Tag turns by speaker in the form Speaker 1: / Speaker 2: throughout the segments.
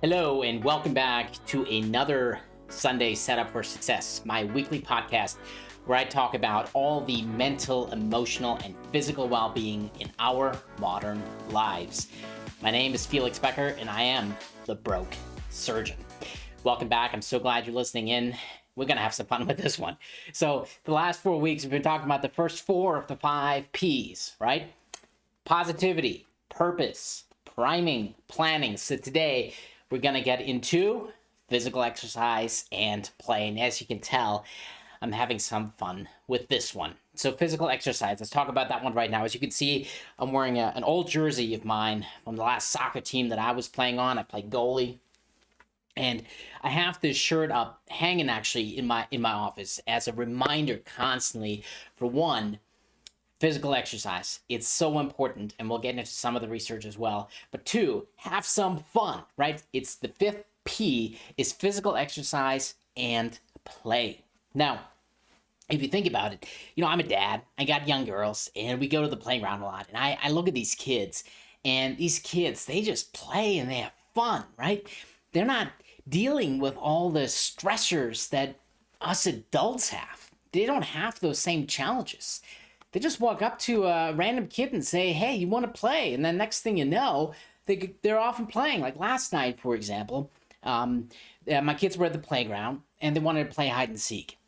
Speaker 1: Hello, and welcome back to another Sunday Setup for Success, my weekly podcast where I talk about all the mental, emotional, and physical well being in our modern lives. My name is Felix Becker, and I am the Broke Surgeon. Welcome back. I'm so glad you're listening in. We're going to have some fun with this one. So, the last 4 weeks, we've been talking about the first four of the 5 P's, right? Positivity, purpose, priming, planning. So, today, we're going to get into physical exercise and play. And as you can tell, I'm having some fun with this one. So physical exercise, let's talk about that one right now. As you can see, I'm wearing an old jersey of mine from the last soccer team that I was playing on. I played goalie. And I have this shirt up hanging actually in my office as a reminder constantly, for one, physical exercise. It's so important, and we'll get into some of the research as well. But two, have some fun, right? It's the 5th P is physical exercise and play. Now, if you think about it, I'm a dad. I got young girls, and we go to the playground a lot. And I look at these kids, and these kids, they just play and they have fun, right? They're not dealing with all the stressors that us adults have. They don't have those same challenges. They just walk up to a random kid and say, hey, you want to play? And then next thing you know, they're often playing. Like last night, for example, my kids were at the playground and they wanted to play hide and seek.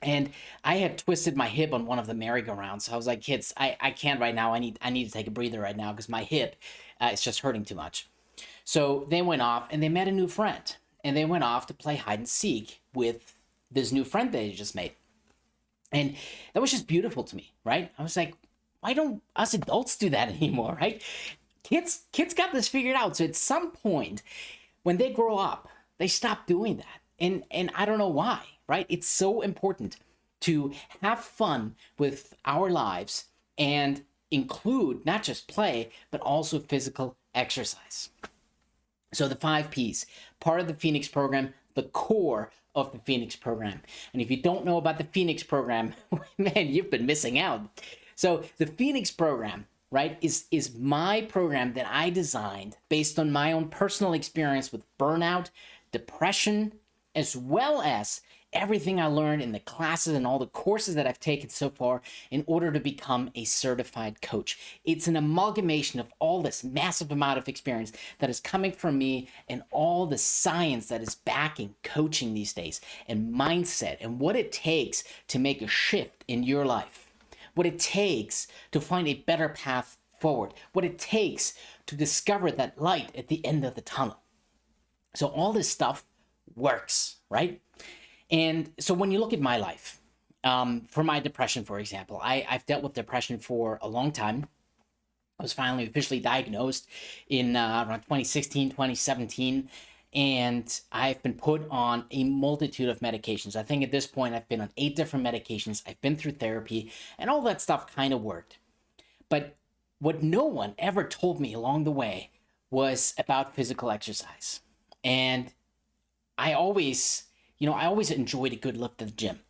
Speaker 1: And I had twisted my hip on one of the merry-go-rounds. So I was like, kids, I can't right now. I need to take a breather right now because my hip is just hurting too much. So they went off and they met a new friend. And they went off to play hide and seek with this new friend they just made. And that was just beautiful to me, right? I was like, why don't us adults do that anymore, right? Kids got this figured out. So at some point, when they grow up, they stop doing that. And I don't know why, right? It's so important to have fun with our lives and include not just play, but also physical exercise. So the 5 Ps, part of the Phoenix program, the core of the Phoenix program. And if you don't know about the Phoenix program, man, you've been missing out. So the Phoenix program, right, is my program that I designed based on my own personal experience with burnout, depression, as well as everything I learned in the classes and all the courses that I've taken so far in order to become a certified coach. It's an amalgamation of all this massive amount of experience that is coming from me and all the science that is backing coaching these days and mindset and what it takes to make a shift in your life, what it takes to find a better path forward, what it takes to discover that light at the end of the tunnel. So all this stuff works, right? And so when you look at my life, for my depression, for example, I've dealt with depression for a long time. I was finally officially diagnosed in around 2016, 2017, and I've been put on a multitude of medications. I think at this point I've been on 8 different medications. I've been through therapy, and all that stuff kind of worked. But what no one ever told me along the way was about physical exercise. And I always enjoyed a good lift at the gym.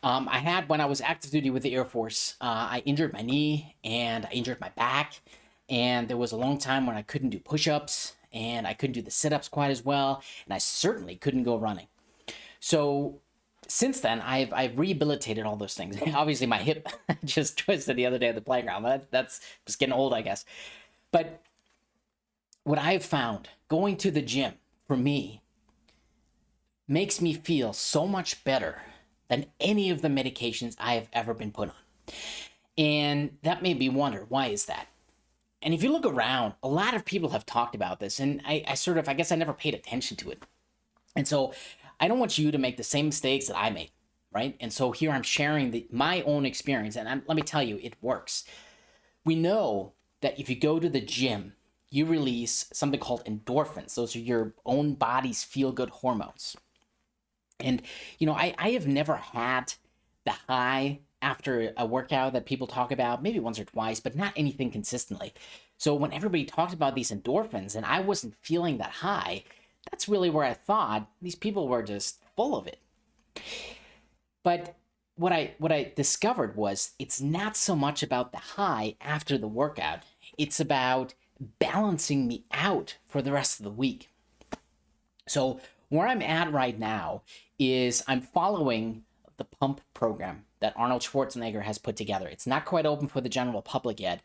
Speaker 1: I had, when I was active duty with the Air Force, I injured my knee and I injured my back. And there was a long time when I couldn't do push-ups and I couldn't do the sit-ups quite as well. And I certainly couldn't go running. So since then, I've rehabilitated all those things. Obviously, my hip just twisted the other day at the playground. That's just getting old, I guess. But what I've found going to the gym for me makes me feel so much better than any of the medications I have ever been put on. And that made me wonder, why is that? And if you look around, a lot of people have talked about this, and I guess I never paid attention to it. And so I don't want you to make the same mistakes that I made, right? And so here I'm sharing my own experience, and let me tell you, it works. We know that if you go to the gym, you release something called endorphins. Those are your own body's feel-good hormones. And, I have never had the high after a workout that people talk about, maybe once or twice, but not anything consistently. So when everybody talked about these endorphins and I wasn't feeling that high, that's really where I thought these people were just full of it. But what I discovered was it's not so much about the high after the workout. It's about balancing me out for the rest of the week. So where I'm at right now is I'm following the pump program that Arnold Schwarzenegger has put together. It's not quite open for the general public yet,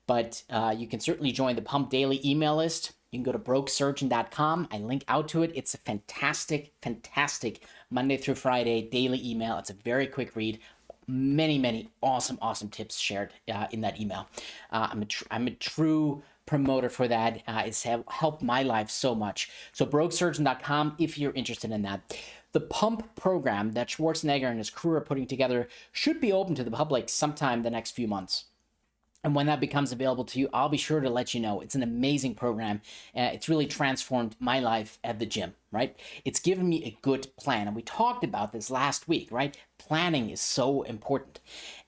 Speaker 1: but you can certainly join the Pump Daily email list. You can go to brokesurgeon.com. I link out to it. It's a fantastic, fantastic Monday through Friday daily email. It's a very quick read. Many awesome tips shared in that email. I'm a true promoter for that. It's helped my life so much. So brokesurgeon.com if you're interested in that. The pump program that Schwarzenegger and his crew are putting together should be open to the public sometime the next few months. And when that becomes available to you, I'll be sure to let you know. It's an amazing program. It's really transformed my life at the gym, right? It's given me a good plan. And we talked about this last week, right? Planning is so important.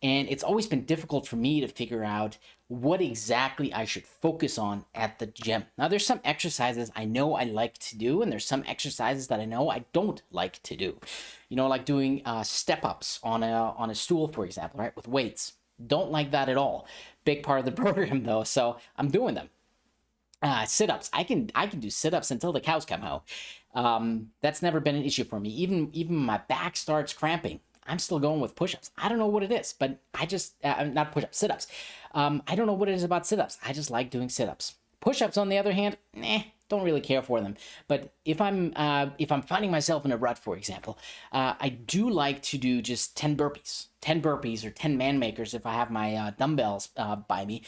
Speaker 1: And it's always been difficult for me to figure out what exactly I should focus on at the gym. Now, there's some exercises I know I like to do, and there's some exercises that I know I don't like to do. You know, like doing step-ups on a stool, for example, right, with weights. Don't like that at all. Big part of the program though, so I'm doing them. Sit-ups. I can do sit-ups until the cows come home. That's never been an issue for me. Even when my back starts cramping, I'm still going with push-ups. I don't know what it is, but I just not push-ups, sit-ups. I don't know what it is about sit-ups. I just like doing sit-ups. Push-ups, on the other hand, don't really care for them. But if I'm finding myself in a rut, for example, I do like to do just 10 burpees or 10 man makers if I have my dumbbells by me.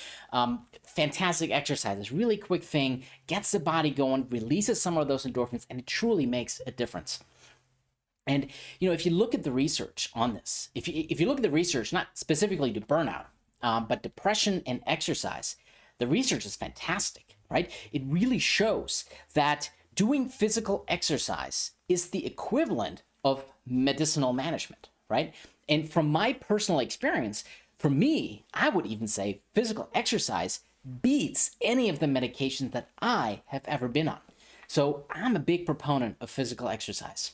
Speaker 1: Fantastic exercises, really quick thing, gets the body going, releases some of those endorphins, and it truly makes a difference. And you know, if you look at the research on this, if you look at the research, not specifically to burnout, but depression and exercise, the research is fantastic, right? It really shows that doing physical exercise is the equivalent of medicinal management, right? And from my personal experience, for me, I would even say physical exercise beats any of the medications that I have ever been on. So I'm a big proponent of physical exercise.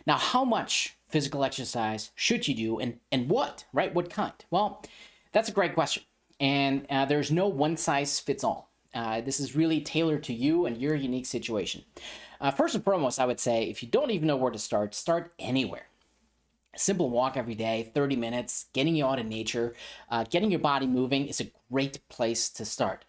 Speaker 1: Now, how much physical exercise should you do, and what, right? What kind? Well, that's a great question. And there's no one size fits all. This is really tailored to you and your unique situation. First and foremost, I would say if you don't even know where to start anywhere. A simple walk every day, 30 minutes, getting you out in nature, getting your body moving is a great place to start.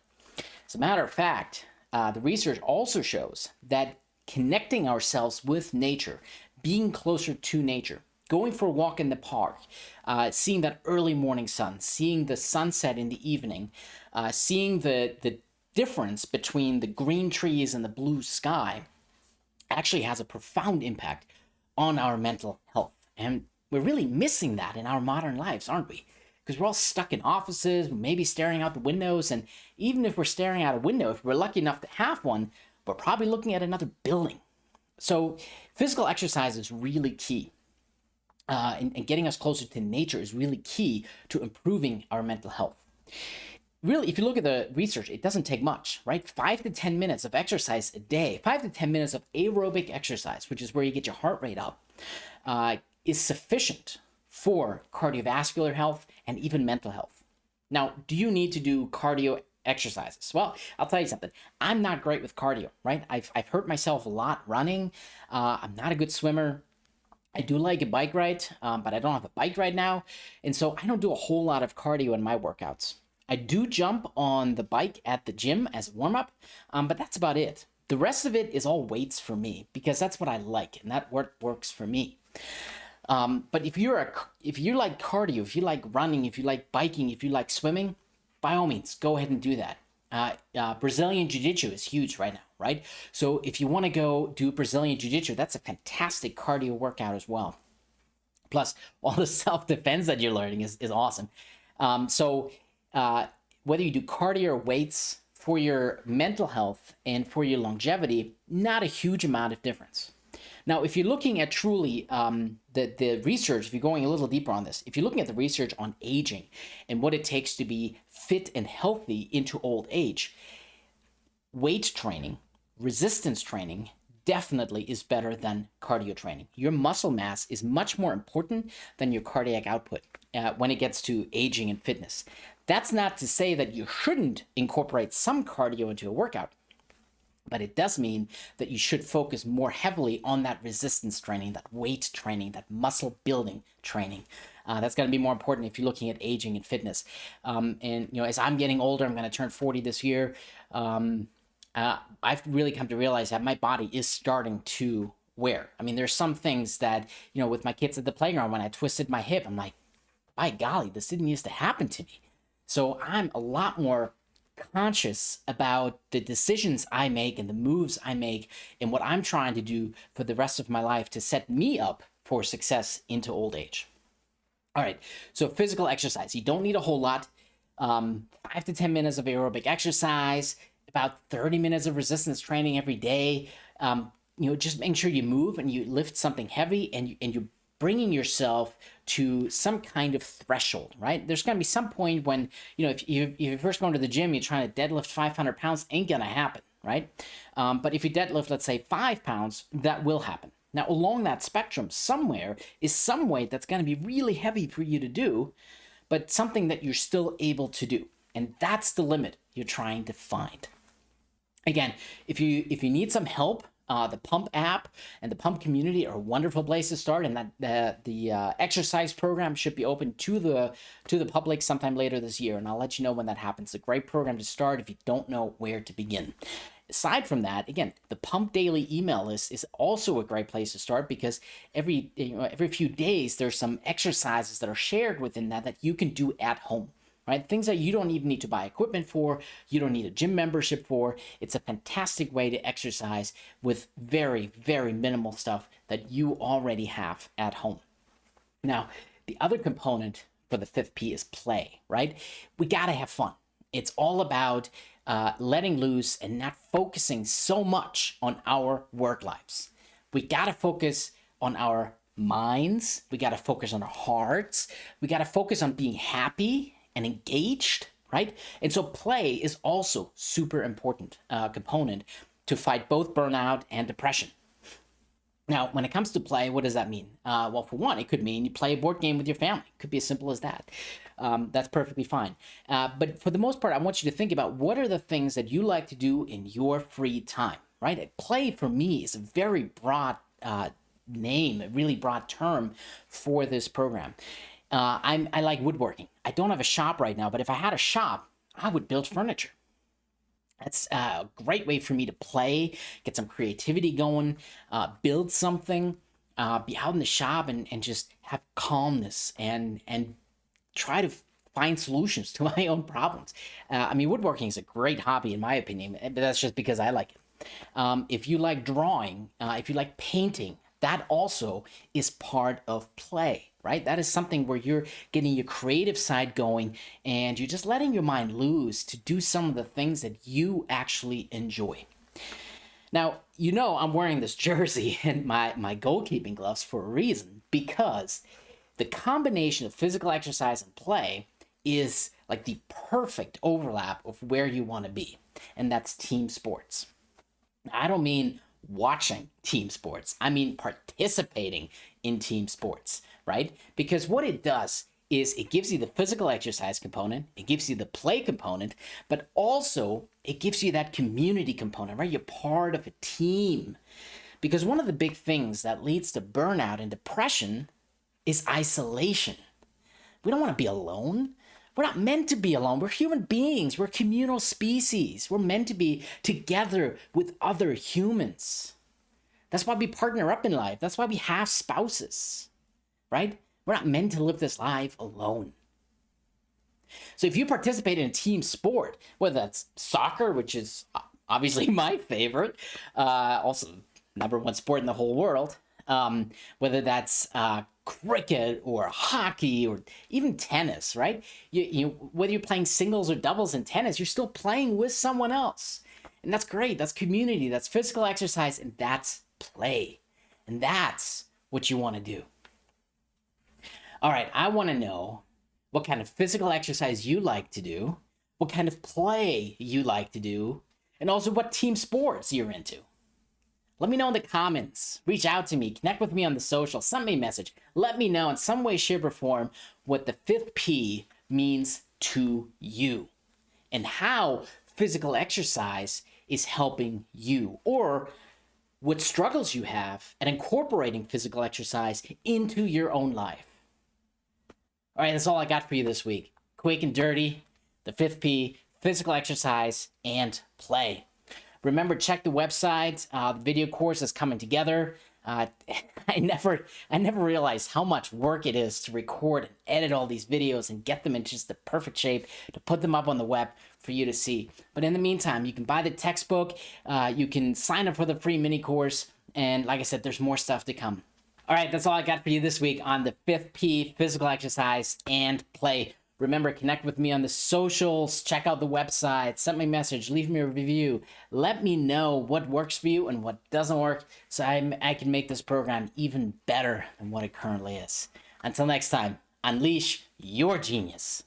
Speaker 1: As a matter of fact, the research also shows that connecting ourselves with nature, being closer to nature, going for a walk in the park, seeing that early morning sun, seeing the sunset in the evening, seeing the difference between the green trees and the blue sky actually has a profound impact on our mental health. And we're really missing that in our modern lives, aren't we? Because we're all stuck in offices, maybe staring out the windows. And even if we're staring out a window, if we're lucky enough to have one, we're probably looking at another building. So physical exercise is really key. And getting us closer to nature is really key to improving our mental health. Really, if you look at the research, it doesn't take much, right? 5 to 10 minutes of exercise a day, 5 to 10 minutes of aerobic exercise, which is where you get your heart rate up, is sufficient for cardiovascular health and even mental health. Now, do you need to do cardio exercises? Well, I'll tell you something. I'm not great with cardio, right? I've hurt myself a lot running. I'm not a good swimmer. I do like a bike ride, but I don't have a bike right now. And so I don't do a whole lot of cardio in my workouts. I do jump on the bike at the gym as a warm-up, but that's about it. The rest of it is all weights for me because that's what I like and that works for me. But if you like cardio, if you like running, if you like biking, if you like swimming, by all means, go ahead and do that. Brazilian Jiu-Jitsu is huge right now, right? So if you want to go do Brazilian Jiu-Jitsu, that's a fantastic cardio workout as well. Plus, all the self-defense that you're learning is awesome. So whether you do cardio or weights, for your mental health and for your longevity, not a huge amount of difference. Now, if you're looking at truly the research, if you're going a little deeper on this, if you're looking at the research on aging and what it takes to be fit and healthy into old age, weight training, resistance training definitely is better than cardio training. Your muscle mass is much more important than your cardiac output when it gets to aging and fitness. That's not to say that you shouldn't incorporate some cardio into a workout, but it does mean that you should focus more heavily on that resistance training, that weight training, that muscle building training. That's going to be more important if you're looking at aging and fitness. And as I'm getting older, I'm going to turn 40 this year. I've really come to realize that my body is starting to wear. I mean, there's some things that, with my kids at the playground, when I twisted my hip, I'm like, by golly, this didn't used to happen to me. So I'm a lot more conscious about the decisions I make and the moves I make and what I'm trying to do for the rest of my life to set me up for success into old age. All right, so physical exercise. You don't need a whole lot. 5 to 10 minutes of aerobic exercise, about 30 minutes of resistance training every day. Just making sure you move and you lift something heavy and you're bringing yourself to some kind of threshold, right? There's going to be some point when, if you're first going to the gym, you're trying to deadlift 500 pounds, ain't going to happen, right? But if you deadlift, let's say 5 pounds, that will happen. Now, along that spectrum, somewhere is some weight that's going to be really heavy for you to do, but something that you're still able to do. And that's the limit you're trying to find. Again, if you need some help, the Pump app and the Pump community are a wonderful place to start, and that the exercise program should be open to the public sometime later this year, and I'll let you know when that happens. It's a great program to start if you don't know where to begin. Aside from that, again, the Pump Daily email list is also a great place to start because every few days there's some exercises that are shared within that you can do at home. Right? Things that you don't even need to buy equipment for, you don't need a gym membership for. It's a fantastic way to exercise with very, very minimal stuff that you already have at home. Now, the other component for the 5th P is play, right? We got to have fun. It's all about letting loose and not focusing so much on our work lives. We got to focus on our minds. We got to focus on our hearts. We got to focus on being happy and engaged, right? And so play is also super important component to fight both burnout and depression. Now, when it comes to play, what does that mean? Well, for one, it could mean you play a board game with your family. It could be as simple as that. That's perfectly fine. But for the most part, I want you to think about what are the things that you like to do in your free time, right? Play for me is a very broad name, a really broad term for this program. I like woodworking. I don't have a shop right now, but if I had a shop, I would build furniture. That's a great way for me to play, get some creativity going, build something, be out in the shop and just have calmness and try to find solutions to my own problems. Woodworking is a great hobby in my opinion, but that's just because I like it. If you like drawing, if you like painting, that also is part of play, right? That is something where you're getting your creative side going and you're just letting your mind loose to do some of the things that you actually enjoy. Now, I'm wearing this jersey and my goalkeeping gloves for a reason, because the combination of physical exercise and play is like the perfect overlap of where you want to be, and that's team sports. I don't mean watching team sports. I mean participating in team sports, right? Because what it does is it gives you the physical exercise component, it gives you the play component, but also it gives you that community component, right? You're part of a team. Because one of the big things that leads to burnout and depression is isolation. We don't want to be alone. We're not meant to be alone. We're human beings. We're communal species. We're meant to be together with other humans. That's why we partner up in life. That's why we have spouses, right? We're not meant to live this life alone. So if you participate in a team sport, whether that's soccer, which is obviously my favorite, also #1 sport in the whole world, whether that's cricket or hockey or even tennis, right? Whether you're playing singles or doubles in tennis, you're still playing with someone else. And that's great. That's community. That's physical exercise. And that's play. And that's what you want to do. All right. I want to know what kind of physical exercise you like to do, what kind of play you like to do, and also what team sports you're into. Let me know in the comments. Reach out to me. Connect with me on the social. Send me a message. Let me know in some way, shape, or form what the 5th P means to you and how physical exercise is helping you, or what struggles you have at incorporating physical exercise into your own life. All right, that's all I got for you this week. Quick and dirty, the 5th P, physical exercise and play. Remember, check the website. The video course is coming together. I never realized how much work it is to record and edit all these videos and get them in just the perfect shape to put them up on the web for you to see. But in the meantime, you can buy the textbook, you can sign up for the free mini course, and like I said, there's more stuff to come. All right, that's all I got for you this week on the 5th P, physical exercise and play. Remember, connect with me on the socials, check out the website, send me a message, leave me a review. Let me know what works for you and what doesn't work so I can make this program even better than what it currently is. Until next time, unleash your genius.